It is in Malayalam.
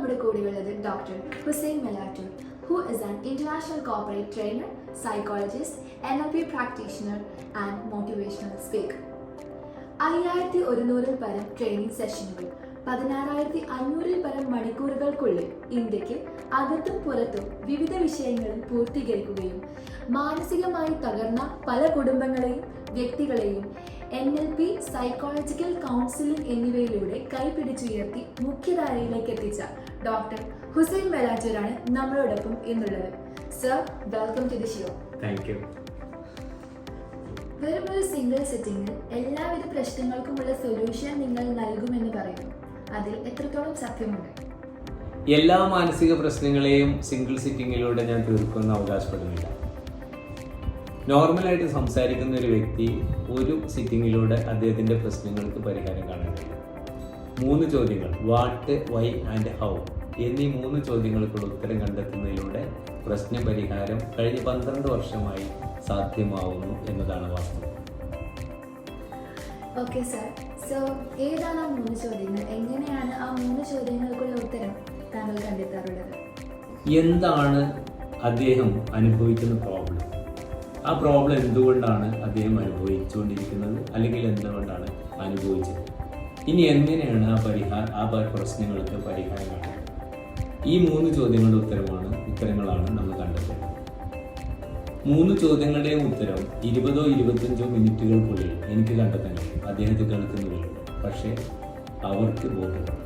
നമ്മുടെ കൂടെയുള്ളത് doctor Hussain Melattur, who is an international corporate trainer, psychologist, NLP practitioner and motivational speaker. 5100-ൽ പരം ട്രെയിനിങ് സെഷനുകൾ, 16,500-ൽ പരം മണിക്കൂറുകൾക്കുള്ളിൽ ഇന്ത്യക്ക് അകത്തും പുറത്തും വിവിധ വിഷയങ്ങളിൽ പൂർത്തീകരിക്കുകയും മാനസികമായി തകർന്ന പല കുടുംബങ്ങളെയും വ്യക്തികളെയും NLP, സൈക്കോളജിക്കൽ കൗൺസിലിംഗ് എന്നിവയിലൂടെ കൈപിടിച്ചുയർത്തി മുഖ്യധാരയിലേക്ക് എത്തിച്ച ഡോക്ടർ ഹുസൈൻ മെലാറ്റൂറാണ് നമ്മളോടൊപ്പം ഇന്നുള്ളത്. Sir, welcome to the show. Thank you. വെറും ഒരു സിംഗിൾ സിറ്റിംഗിൽ എല്ലാവിധ പ്രശ്നങ്ങൾക്കുമുള്ള സൊല്യൂഷൻ നിങ്ങൾ നൽകുമെന്ന് പറയുന്നു. അതിൽ എത്രത്തോളം സത്യമുണ്ട്? എല്ലാ മാനസിക പ്രശ്നങ്ങളെയും സിംഗിൾ സിറ്റിങ്ങിലൂടെ ഞാൻ തീർക്കുമെന്ന് അവകാശപ്പെടുന്നില്ല. നോർമലായിട്ട് സംസാരിക്കുന്ന ഒരു വ്യക്തി ഒരു സിറ്റിങ്ങിലൂടെ അദ്ദേഹത്തിൻ്റെ പ്രശ്നങ്ങൾക്ക് പരിഹാരം കാണാൻ കഴിയും. 3 ചോദ്യങ്ങൾ, വാട്ട്, വൈ ആൻഡ് ഹൗ എന്നീ 3 ചോദ്യങ്ങൾക്കുള്ള ഉത്തരം കണ്ടെത്തുന്നതിലൂടെ പ്രശ്ന പരിഹാരം കഴിഞ്ഞ 12 വർഷമായി സാധ്യമാവുന്നു എന്നതാണ് വാസ്തവം. ഓക്കെ സർ, സോ ഏതാണ് ആ 3 ചോദ്യങ്ങൾ? എങ്ങനെയാണ് ആ 3 ചോദ്യങ്ങൾക്കുള്ള ഉത്തരം താങ്കൾ കണ്ടെത്താറുള്ളത്? എന്താണ് അദ്ദേഹം അനുഭവിക്കുന്ന പ്രോബ്ലം, ആ പ്രോബ്ലം എന്തുകൊണ്ടാണ് അദ്ദേഹം അനുഭവിച്ചുകൊണ്ടിരിക്കുന്നത്, അല്ലെങ്കിൽ എന്തുകൊണ്ടാണ് അനുഭവിച്ചത്, ഇനി എങ്ങനെയാണ് ആ പ്രശ്നങ്ങൾക്ക് പരിഹാരം കാണുന്നത്? ഈ 3 ചോദ്യങ്ങളുടെ ഉത്തരങ്ങളാണ് നമ്മൾ കണ്ടെത്തേണ്ടത്. 3 ചോദ്യങ്ങളുടെയും ഉത്തരം 20-25 മിനിറ്റുകൾക്കുള്ളിൽ എനിക്ക് കണ്ടെത്താൻ കഴിയും. അദ്ദേഹത്തെ കേൾക്കുന്നുള്ളൂ, പക്ഷേ അവർക്ക് ബോധമാണ്.